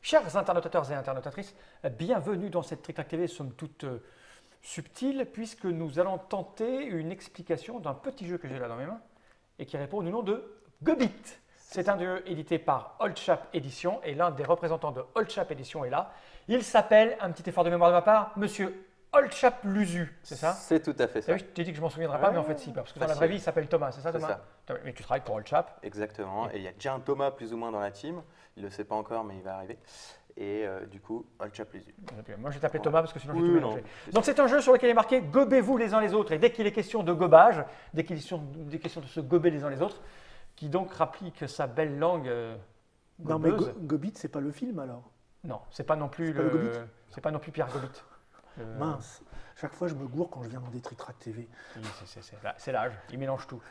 Chers internautateurs et internautatrices, bienvenue dans cette Trick Track TV, somme toute subtile, puisque nous allons tenter une explication d'un petit jeu que j'ai là dans mes mains et qui répond au nom de Gobit. C'est un jeu édité par Old Chap Edition et l'un des représentants de Old Chap Edition est là. Il s'appelle, un petit effort de mémoire de ma part, Monsieur Old Chap Luzu, c'est ça? C'est tout à fait ça. Oui, je t'ai dit que je m'en souviendrai pas, mais en fait si, parce que dans la vraie vie il s'appelle Thomas, c'est ça Thomas? C'est ça. Mais tu travailles pour Old Chap. Exactement. Et il y a déjà un Thomas plus ou moins dans la team. Il ne le sait pas encore, mais il va arriver. Et du coup, Old Chap Luzu. Moi je vais t'appeler Thomas parce que sinon Oui, j'ai tout non, mélangé. c'est Donc c'est un jeu sur lequel il est marqué gobez-vous les uns les autres. Et dès qu'il est question de gobage, dès qu'il est question de se gober les uns les autres, qui donc rapplique sa belle langue Non, mais gobeuse. Gobit, c'est pas le film alors. Non, c'est pas non plus C'est pas le Gobit c'est pas non plus Pierre Gobit. Mince. Chaque fois, je me gourre quand je viens dans des Trick Track TV. Oui, c'est l'âge, il mélange tout.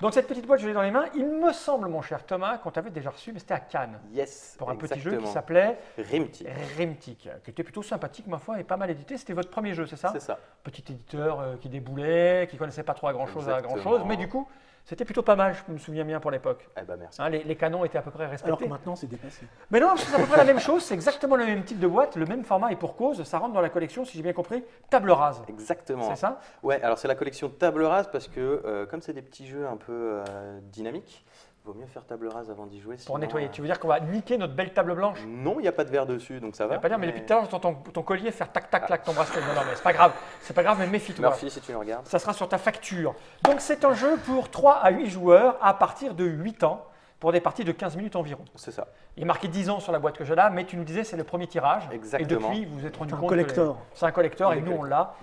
Donc cette petite boîte, je l'ai dans les mains. Il me semble, mon cher Thomas, qu'on t'avait déjà reçu, mais c'était à Cannes. Yes. Pour un exactement. petit jeu qui s'appelait Rimti. Rimtic, qui était plutôt sympathique, ma foi, et pas mal édité. C'était votre premier jeu, c'est ça? C'est ça. Petit éditeur qui déboulait, qui connaissait pas trop à grand-chose, Exactement. mais du coup, c'était plutôt pas mal, je me souviens bien pour l'époque. Eh ben merci. Hein, les canons étaient à peu près Alors respectés. que maintenant, c'est dépassé. Mais non, c'est à peu près la même chose, c'est exactement le même type de boîte, le même format, et pour cause, ça rentre dans la collection, si j'ai bien compris, table rase. Exactement. C'est ça? Ouais, alors c'est la collection table rase parce que comme c'est des petits jeux un peu dynamiques, il vaut mieux faire table rase avant d'y jouer. Pour sinon, nettoyer. Tu veux dire qu'on va niquer notre belle table blanche? Non, il n'y a pas de verre dessus, donc ça Ça va. va pas dire, mais depuis tout à l'heure, j'entends ton collier faire tac tac tac ton bracelet. Non, mais c'est pas grave, mais méfie-toi. Murphy, si tu le regardes. Ça sera sur ta facture. Donc c'est un jeu pour 3 à 8 joueurs à partir de 8 ans pour des parties de 15 minutes environ. C'est ça. Il est marqué 10 ans sur la boîte que j'ai là, mais tu nous disais c'est le premier tirage. Exactement. Et depuis, vous vous êtes rendu C'est un compte collector. que c'est un collector Il et est nous on l'a.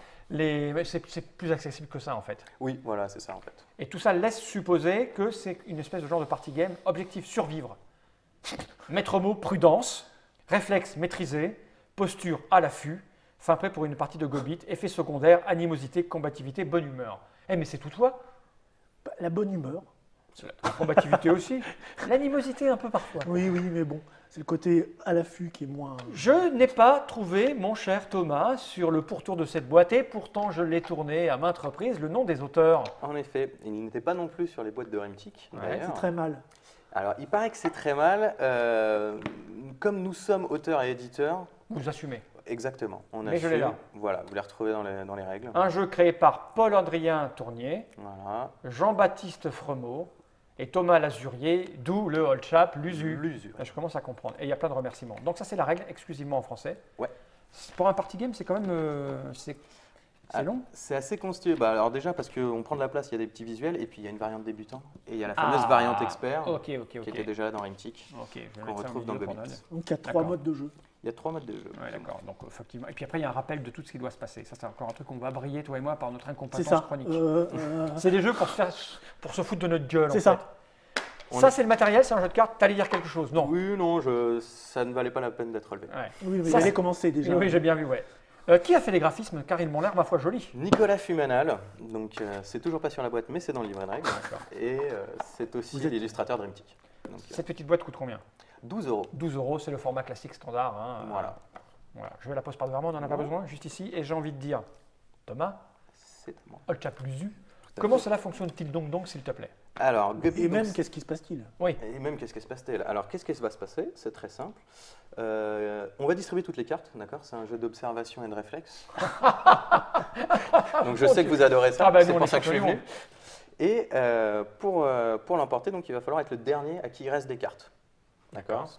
C'est plus accessible que ça en fait. Oui, voilà, c'est ça en fait. Et tout ça laisse supposer que c'est une espèce de genre de party game. Objectif survivre. Maître mot prudence, réflexe maîtrisé, posture à l'affût, fin prêt pour une partie de Gobit, effet secondaire, animosité, combativité, bonne humeur. Eh mais c'est tout toi. La bonne humeur. La combativité aussi. L'animosité un peu parfois. Oui, oui, mais bon, c'est le côté à l'affût qui est moins. Je n'ai pas trouvé, mon cher Thomas, sur le pourtour de cette boîte, et pourtant je l'ai tourné à maintes reprises, le nom des auteurs. En effet, il n'était pas non plus sur les boîtes de Rimtic. Ouais, d'ailleurs. C'est très mal. Alors, il paraît que c'est très mal. Comme nous sommes auteurs et éditeurs, Vous assumez. exactement, on Mais je assume. l'ai là. Voilà, vous les retrouvez dans les règles. Un jeu créé par Paul-Adrien Tournier, Voilà. Jean-Baptiste Fremont et Thomas Lazurier, d'où le Old Chap, l'Usu. L'usure. Je commence à comprendre. Et il y a plein de remerciements. Donc ça c'est la règle exclusivement en français. Ouais. Pour un party game, c'est quand même c'est long. C'est assez constitué. Bah, alors déjà parce qu'on prend de la place, il y a des petits visuels et puis il y a une variante débutant et il y a la fameuse variante expert Ok. qui était déjà là dans Rimtic. Ok, je vais qu'on mettre ça en retrouve dans vidéo pour Gobit. Nod. Donc il y a 3 D'accord. modes de jeu. Il y a 3 modes de jeu. Ouais, d'accord. Donc effectivement. Et puis après, il y a un rappel de tout ce qui doit se passer. Ça, c'est encore un truc qu'on va briller, toi et moi, par notre C'est incompétence ça. chronique. C'est C'est des jeux pour se foutre de notre gueule. en ça. fait. On Ça, est- c'est le matériel, c'est un jeu de cartes. T'allais dire quelque chose? Non. Oui, non, ça ne valait pas la peine d'être relevé. Ouais. Oui, mais Ça, il avait c'est- commencé déjà. Oui, j'ai bien vu, ouais. Qui a fait les graphismes? Car ils m'ont l'air, ma foi, jolis. Nicolas Fumanal, donc c'est toujours pas sur la boîte, mais c'est dans le livret de règles. Et c'est aussi Vous êtes- l'illustrateur de Rimtic. Donc, Cette petite boîte coûte combien? 12 €. 12 €, c'est le format classique standard. Hein. Voilà. Voilà. Je vais la pose par devant, on n'en a pas Ouais. besoin, juste ici. Et j'ai envie de dire, Thomas, C'est à moi. Old Chap Luzu, à comment fait. cela fonctionne-t-il donc, s'il te plaît? Alors, Gobit, Et même, donc, qu'est-ce qui se passe-t-il? Oui. et même, qu'est-ce qui se passe-t-il? Alors, qu'est-ce qui va se passer? C'est très simple. On va distribuer toutes les cartes, d'accord? C'est un jeu d'observation et de réflexe. Donc, je sais que vous adorez ça. Ah bah, nous, c'est on pour est ça que je suis champions du venu. Et pour l'emporter, donc, il va falloir être le dernier à qui il reste des cartes. D'accord?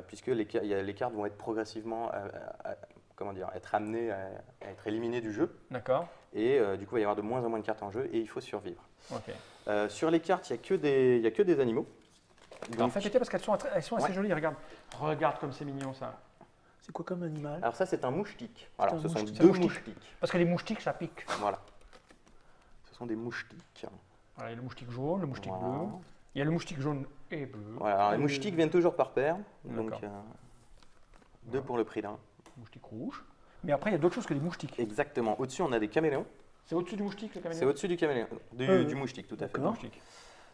Puisque les cartes vont être progressivement, comment dire, être amenées à être éliminées du jeu. D'accord. Et du coup, il va y avoir de moins en moins de cartes en jeu et il faut survivre. Ok. Sur les cartes, il n'y a que des animaux. Alors, faites péter parce qu'elles sont assez Ouais. jolies, regarde. Regarde comme c'est mignon ça. C'est quoi comme animal? Alors ça, c'est un mouchetique. Alors, un ce sont mouchetique. deux Mouchetique. mouchetiques. Parce que les moustiques, ça pique. Voilà. Ce sont des mouchetiques. Voilà, il y a le moustique jaune, le moustique Voilà. bleu. Il y a le moustique jaune et bleu. Voilà. Alors, les Ah, mouchetiques viennent toujours par paire. Donc, D'accord. deux pour le prix d'un. Moustique rouge. Mais après, il y a d'autres choses que les moustiques. Exactement. Au-dessus, on a des caméléons. C'est au-dessus du moustique, le caméléon? C'est au-dessus du caméléon. Euh, Du moustique, tout à fait. d'accord. Moustique.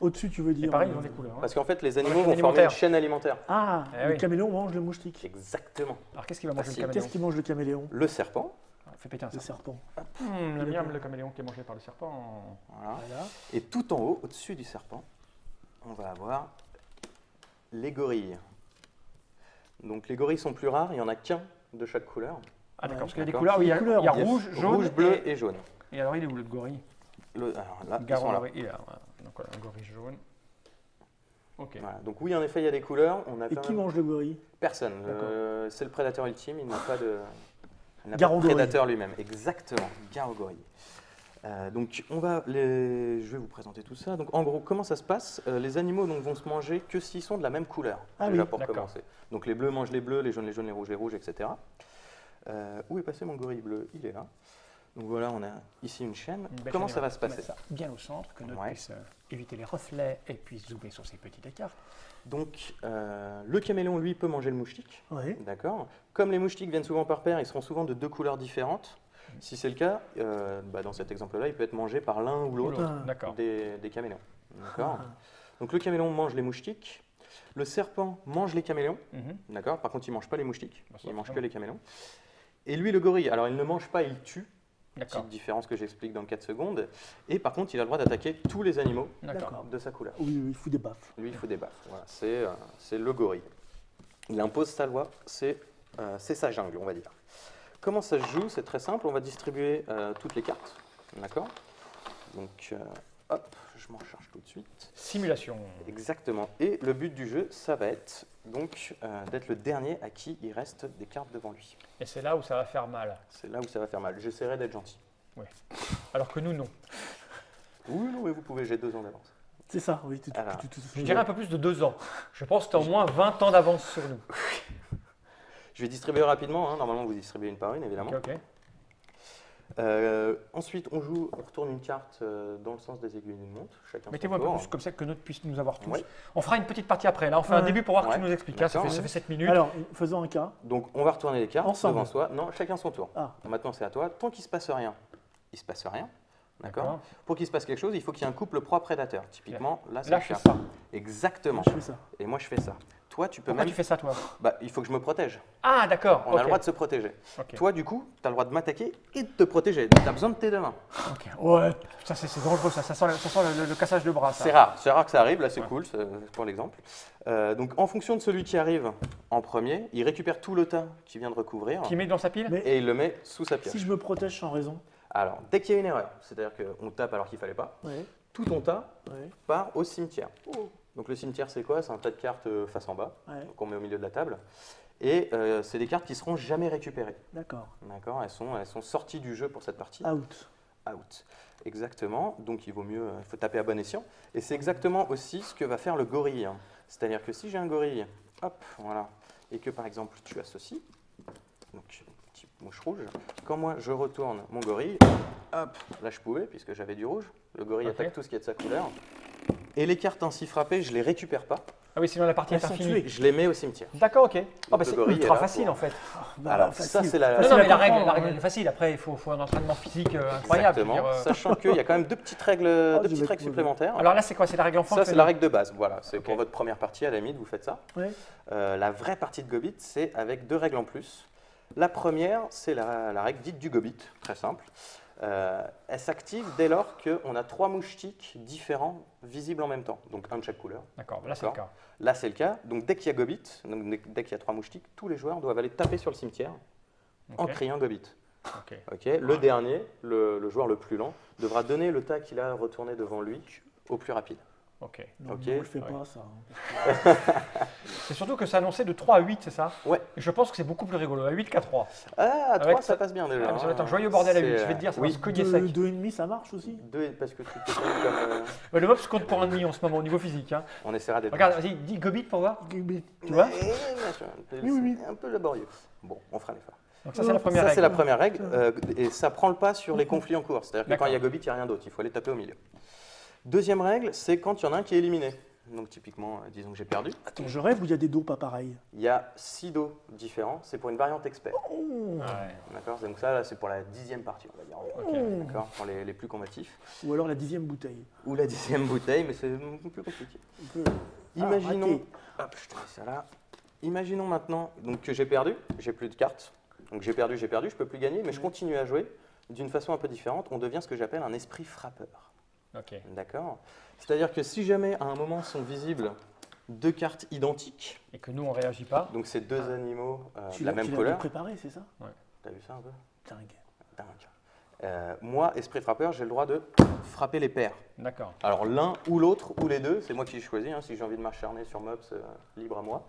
Au-dessus, tu veux Et dire. pareil, ils ont des couleurs. hein. Parce qu'en fait, les animaux chaîne vont former alimentaire. une chaîne alimentaire. Ah, Eh le oui. caméléon mange le moustique. Exactement. Alors, qu'est-ce qu'il va manger le Facile. caméléon? Qu'est-ce qui mange le caméléon? Le serpent. Fais péter un Le serpent. serpent. Le miam, le caméléon qui est mangé par le serpent. Voilà. Voilà. Et tout en haut, au-dessus du serpent, on va avoir les gorilles. Donc les gorilles sont plus rares, il n'y en a qu'un de chaque couleur. Ah d'accord, parce qu'il y a des D'accord. couleurs, oui, il y a, Couleurs. il y a Il y a rouge, jaune Rouge, bleu et jaune. et alors il est où le gorille? Alors là, ils Garo, sont là. il est là, voilà. Donc voilà, un gorille jaune. Ok. Voilà. Donc oui, en effet, il y a des couleurs. On a Et quand qui même mange le gorille? personne. D'accord. C'est le prédateur ultime, il n'a pas de, il n'a pas Garo de gorille. prédateur lui-même. Exactement, Garo gorille. Donc je vais vous présenter tout ça. Donc en gros, comment ça se passe? Les animaux donc, vont se manger que s'ils sont de la même couleur, Ah déjà oui. pour D'accord. commencer. Donc les bleus mangent les bleus, les jaunes, les rouges, etc. Où est passé mon gorille bleu? Il est là. Donc voilà, on a ici une chaîne. Une belle Comment chaîne, ça va on se passer? mettre ça bien au centre, que notre Ouais. puisse éviter les reflets et puisse zoomer sur ces petites cartes. Donc le caméléon, lui, peut manger le moustique. Oui. D'accord. Comme les moustiques viennent souvent par paire, ils seront souvent de deux couleurs différentes. Si c'est le cas, dans cet exemple-là, il peut être mangé par l'un ou l'autre Ah. D'accord. des caméléons. D'accord. Ah. Donc le caméléon mange les moustiques. Le serpent mange les caméléons. Mhm. D'accord. Par contre, il ne mange pas les moustiques. Bah, ça, Il mange que vraiment. les caméléons. Et lui, le gorille, alors il ne mange pas, il tue. D'accord. Petite différence que j'explique dans 4 secondes. Et par contre, il a le droit d'attaquer tous les animaux D'accord. de sa couleur. Oui, oui, il fout des baffes. Lui, il faut des baffes. Voilà, c'est le gorille. Il impose sa loi, c'est sa jungle, on va dire. Comment ça se joue? C'est très simple, on va distribuer toutes les cartes. D'accord. Donc, hop, je m'en charge tout de suite. Simulation. Exactement. Et le but du jeu, ça va être donc d'être le dernier à qui il reste des cartes devant lui. Et c'est là où ça va faire mal. C'est là où ça va faire mal. J'essaierai d'être gentil. Alors que nous, non. Oui, non, mais vous pouvez, j'ai 2 ans d'avance. C'est ça, oui. Alors, Je dirais un peu plus de 2 ans. Je pense que tu as au moins 20 ans d'avance sur nous. Je vais distribuer rapidement, hein. Normalement vous distribuez une par une, évidemment. Ok, ok. Ensuite, on retourne une carte dans le sens des aiguilles d'une montre. Chacun Mettez-vous un son peu tour. plus comme ça que notre puisse nous avoir tous. Ouais. On fera une petite partie après. Là, on fait un Ouais. début pour voir que Ouais. tu nous expliques. Hein. Ça D'accord. fait 7 minutes. Alors, faisons un cas. Donc, on va retourner les cartes Ensemble. devant soi. Non, chacun son tour. Ah. Maintenant, c'est à toi. Tant qu'il ne se passe rien, il ne se passe rien. D'accord. D'accord. Pour qu'il se passe quelque chose, il faut qu'il y ait un couple proie-prédateur. Typiquement, là, c'est Là, le je fais cas. ça. Exactement. Je fais ça. Et moi, je fais ça. Toi, tu peux Pourquoi même. tu fais ça, toi? Bah, il faut que je me protège. Ah, d'accord. On ok. a le droit de se protéger. Ok. Toi, du coup, tu as le droit de m'attaquer et de te protéger. Tu as besoin de tes 2 mains. Ok. Ouais, ça c'est dangereux, ça sent le cassage de bras. Ça. C'est rare que ça arrive, là c'est cool, c'est pour l'exemple. Donc en fonction de celui qui arrive en premier, il récupère tout le tas qu'il vient de recouvrir Qui met dans sa pile? Mais et il le met sous sa pioche. si je me protège sans raison. Alors dès qu'il y a une erreur, c'est-à-dire qu'on tape alors qu'il ne fallait pas, Ouais, tout ton tas ouais, part au cimetière. Donc le cimetière c'est quoi? C'est un tas de cartes face en bas ouais. qu'on met au milieu de la table. Et c'est des cartes qui seront jamais récupérées. D'accord. D'accord, elles sont sorties du jeu pour cette partie. Out. Out. Exactement, donc il faut taper à bon escient. Et c'est exactement aussi ce que va faire le gorille. Hein. C'est-à-dire que si j'ai un gorille, hop, voilà, et que par exemple tu as ceci, donc petite mouche rouge, quand moi je retourne mon gorille, hop, là je pouvais puisque j'avais du rouge, le gorille Ok. attaque tout ce qui est de sa couleur, et les cartes ainsi frappées, je les récupère pas, Ah oui, sinon la partie Elles est sont infinie. tuées. je les mets au cimetière. D'accord, ok. Ah bah le c'est gorille est ultra là facile pour- en fait. Bah, Alors facile. ça c'est la... Non, Facile non, à mais la comprendre, règle ouais. est facile. Après, il faut un entraînement physique incroyable. je veux Exactement, dire, sachant qu'il y a quand même deux petites règles je vais supplémentaires. Alors là, c'est quoi? C'est la règle enfant? Ça, c'est la règle de base. Voilà, c'est Ok. pour votre première partie, à la limite, vous faites ça. Ouais. La vraie partie de Gobit, c'est avec 2 règles en plus. La première, c'est la règle dite du Gobit, très simple. Elle s'active dès lors qu'on a 3 moustiques différents visibles en même temps, donc un de chaque couleur. D'accord, là c'est le cas. Là, c'est le cas. Donc, dès qu'il y a Gobit, donc dès qu'il y a 3 moustiques, tous les joueurs doivent aller taper sur le cimetière en Ok. criant Gobit. Ok. Ok. Le dernier, le joueur le plus lent, devra donner le tas qu'il a retourné devant lui au plus rapide. Ok. Non, Ok. non, je le fais Ouais. pas, ça. C'est surtout que c'est annoncé de 3 à 8, c'est ça? Ouais. Et je pense que c'est beaucoup plus rigolo, à 8 qu'à 3. Ah, à 3, Avec ça ça- passe bien déjà. Ah, mais ça va être un hein. joyeux bordel à 8, C'est, je vais te dire, ça va oui, se cogner sec. 2,5, ça marche aussi. 2 parce que tu te sens comme. Ouais, le mob se compte pour un demi en ce moment au niveau physique. Hein. On essaiera d'être. Regarde, vas-y, dis Gobit pour voir. Oui, Tu vois? oui. C'est un peu laborieux. Bon, on fera l'effort. Donc ça, c'est la première Ça, règle. c'est la première règle. Et ça prend le pas sur les conflits en cours. C'est-à-dire que quand D'accord. il y a Gobit, il n'y a rien d'autre. Il faut aller taper au milieu. Deuxième règle, c'est quand il y en a un qui est éliminé. Donc, typiquement, disons que j'ai perdu. Attends, je rêve où il y a des dos pas pareils. Il y a 6 dos différents. C'est pour une variante expert. Oh. Ouais. D'accord. Donc, ça, là, c'est pour la 10e partie, on va dire. Ok. D'accord. Pour les plus combatifs. Ou alors la 10e bouteille. Ou la 10e bouteille, mais c'est plus compliqué. On peut- Imaginons, raté. hop, je te mets ça là. Imaginons maintenant donc, que j'ai perdu, j'ai plus de cartes. Donc j'ai perdu, je peux plus gagner, mais je continue à jouer d'une façon un peu différente. On devient ce que j'appelle un esprit frappeur. Ok. D'accord. C'est-à-dire que si jamais à un moment sont visibles 2 cartes identiques. Et que nous, on ne réagit pas. Donc c'est 2 animaux de Tu la l'as même tu l'as couleur. préparé, c'est ça? T'as vu ça un peu? Dingue. Dingue. Moi, esprit frappeur, j'ai le droit de frapper les paires. D'accord. Alors l'un ou l'autre ou les deux, c'est moi qui choisis. Hein, si j'ai envie de m'acharner sur Mops, libre à moi.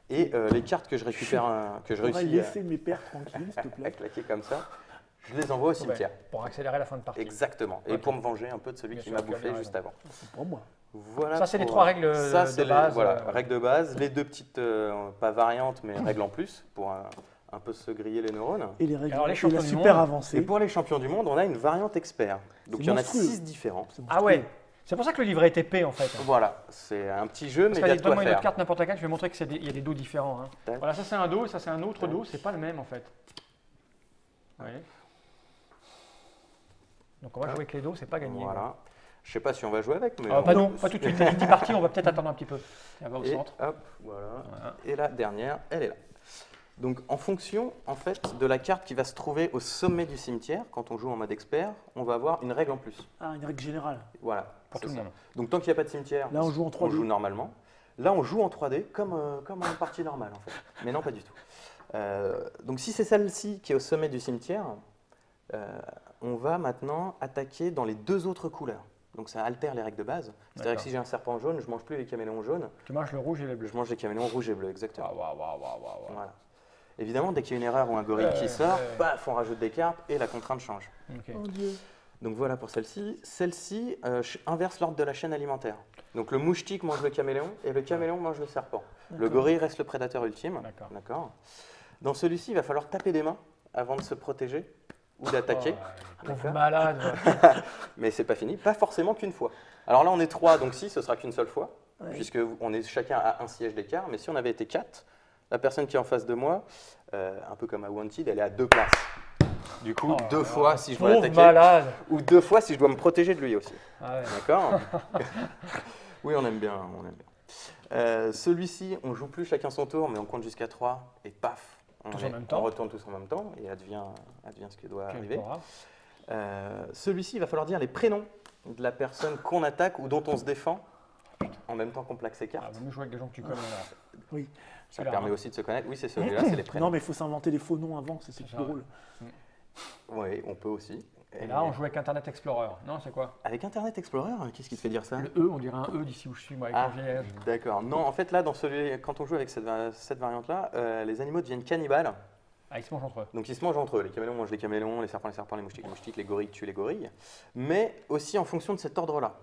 Et les cartes que je récupère, que je On va réussis laisser mes pères tranquilles, s'il te à plaît. claquer comme ça, je les envoie au cimetière. Pour accélérer la fin de partie. Exactement. Et Ok. pour me venger un peu de celui Bien qui sûr, m'a tu as bouffé bien juste raison. avant. C'est pour moi. Voilà Ça, c'est les pour- 3 règles Ça, c'est de base. Voilà, règles de base. Les 2 petites, pas variantes, mais règles en plus, pour un peu se griller les neurones. Et les règles, Alors, les et champions la du super monde. avancée. Et pour les champions du monde, on a une variante expert. Donc C'est il y en a monstrueux. 6 différents. C'est Ah monstrueux. ouais. C'est pour ça que le livret est épais, en fait. Voilà, c'est un petit jeu, mais Parce il y a que de quoi donne-moi une autre faire. carte, n'importe laquelle, je vais montrer qu'il y a des dos différents. Hein. Tac. Voilà, ça c'est un dos et ça c'est un autre Tac. dos, c'est pas le même en fait. Vous voyez. Donc on va jouer avec les dos, c'est pas gagné. Voilà. Je sais pas si on va jouer avec, mais Ah, pas, on- non, pas tout de suite, les 10 parties, on va peut-être attendre un petit peu. Elle va au Et centre. hop, voilà. Voilà. Et la dernière, elle est là. Donc en fonction en fait de la carte qui va se trouver au sommet du cimetière, quand on joue en mode expert, on va avoir une règle en plus. Ah, une règle générale. Voilà. Pour c'est tout le ça. monde. Donc tant qu'il n'y a pas de cimetière, Là, on joue en 3D. on joue normalement. Là, on joue en 3D comme en partie normale en fait. Mais non, pas du tout. Donc si c'est celle-ci qui est au sommet du cimetière, on va maintenant attaquer dans les 2 autres couleurs. Donc ça altère les règles de base. C'est-à-dire que D'accord. si j'ai un serpent jaune, je ne mange plus les caméléons jaunes, Tu manges le rouge et le bleu. je mange les caméléons rouges et bleus, exactement. Waouh, waouh, waouh, waouh, waouh. Voilà. Évidemment, dès qu'il y a une erreur ou un gorille qui sort, ouais. paf, on rajoute des cartes et la contrainte change. Ok. Mon Dieu. Donc voilà pour celle-ci. Celle-ci inverse l'ordre de la chaîne alimentaire. Donc le moustique mange le caméléon et le caméléon mange le serpent. Le D'accord. gorille reste le prédateur ultime. D'accord. D'accord. Dans celui-ci, il va falloir taper des mains avant de se protéger ou d'attaquer. Oh, pauvre D'accord. malade. Mais c'est pas fini, pas forcément qu'une fois. Alors là, on est 3, donc si, ce sera qu'une seule fois, Ouais. puisque on est chacun à un siège d'écart. Mais si on avait été 4, la personne qui est en face de moi, un peu comme à Wanted, elle est à 2 places. Du coup, Oh 2 là fois là, si je dois pauvre l'attaquer, malade. ou 2 fois si je dois me protéger de lui aussi. Ah ouais. D'accord. Oui, on aime bien, on aime bien. Celui-ci, on joue plus chacun son tour, mais on compte jusqu'à 3 et paf, Tous en même temps. on retourne tous en même temps et advient ce qui doit Quel arriver. aura. Celui-ci, il va falloir dire les prénoms de la personne qu'on attaque ou dont on se défend en même temps qu'on plaque ses Ah, cartes. vaut mieux jouer avec des gens que tu connais. là. Oui. Ça celui-là, permet hein. aussi de se connaître. Oui, c'est celui-là, c'est les prénoms. Non, mais il faut s'inventer des faux noms avant, c'est C'est plus ça. drôle. Oui, on peut aussi. Et là, on joue avec Internet Explorer. Non, c'est quoi? Avec Internet Explorer, qu'est-ce qui te fait dire ça? Le E, on dirait un E d'ici où je suis, moi, avec Ah, mon vieillage. d'accord. Non, en fait, là, quand on joue avec cette variante-là, les animaux deviennent cannibales. Ah, ils se mangent entre eux. Donc ils se mangent entre eux. Les caméléons mangent les caméléons, les serpents, les moustiques, les gorilles tuent les gorilles. Mais aussi en fonction de cet ordre-là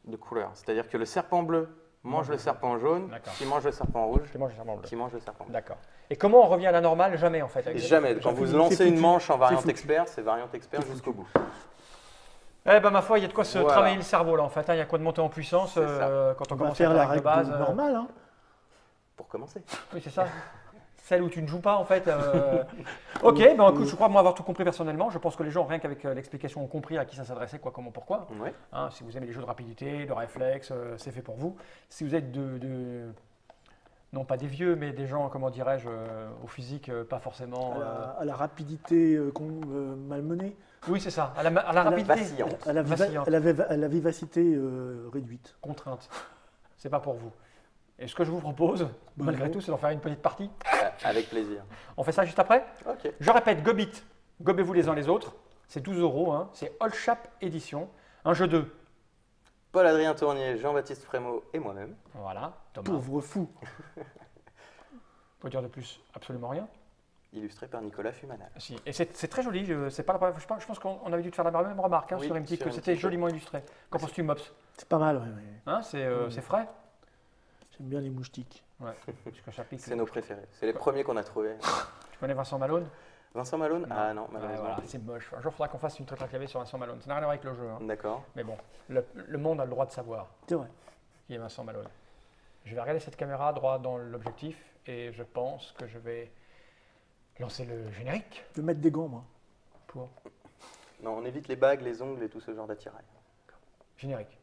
de couleurs. C'est-à-dire que le serpent bleu mange le serpent jaune, D'accord. qui mange le serpent rouge, Je mange le serpent bleu. qui mange le serpent bleu. D'accord. Et comment on revient à la normale? Jamais, en fait. Et avec- jamais, quand vous C'est lancez une foutu. manche en variante foutu. expert, c'est variante expert jusqu'au bout. Eh ben, ma foi, il y a de quoi se Voilà. travailler le cerveau, là, en fait. hein. Il y a quoi de monter en puissance C'est ça. quand on On va commence faire à la faire de règle base. normale. Hein. Pour commencer. Oui, c'est ça. Celle où tu ne joues pas, en fait. Ok, ben écoute, je crois moi avoir tout compris personnellement. Je pense que les gens, rien qu'avec l'explication, ont compris à qui ça s'adressait, quoi, comment, pourquoi. Ouais. Hein, si vous aimez les jeux de rapidité, de réflexe, c'est fait pour vous. Si vous êtes non pas des vieux, mais des gens, comment dirais-je, au physique, pas forcément. À la rapidité malmenée, Oui, c'est ça. À la rapidité. vacillante. à la, Vacillante. à la vivacité réduite. Contrainte. C'est pas pour vous. Et ce que je vous propose, malgré non. tout, c'est d'en faire une petite partie. Avec plaisir. On fait ça juste après. Ok. Je répète, Gobit, gobez-vous les uns les autres. C'est 12 €, hein. C'est Old Chap Édition. Un jeu 2. Paul-Adrien Tournier, Jean-Baptiste Frémaux et moi-même. Voilà, Thomas. Pauvre fou. Faut dire de plus, absolument rien. Illustré par Nicolas Fumanal. Si. Et c'est très joli. C'est pas la première fois. Je pense qu'on avait dû te faire la même remarque hein, Oui, sur MT, sur que MT, c'était oui. joliment illustré. Qu'en penses-tu, Mops? C'est pas mal, ouais, ouais. Hein, c'est frais. J'aime bien les moustiques. Ouais. Parce que ça pique. C'est nos préférés. C'est les premiers qu'on a trouvés. Tu connais Vincent Malone? Vincent Malone? Ah non, Ouais, malheureusement. voilà, c'est moche. Un jour, il faudra qu'on fasse une traite à clavier sur Vincent Malone. Ça n'a rien à voir avec le jeu. hein. D'accord. Mais bon, le monde a le droit de savoir C'est vrai. qui est Vincent Malone. Je vais regarder cette caméra droit dans l'objectif et je pense que je vais lancer le générique Je vais mettre des gants, moi. pour Non, on évite les bagues, les ongles et tout ce genre d'attirail. générique.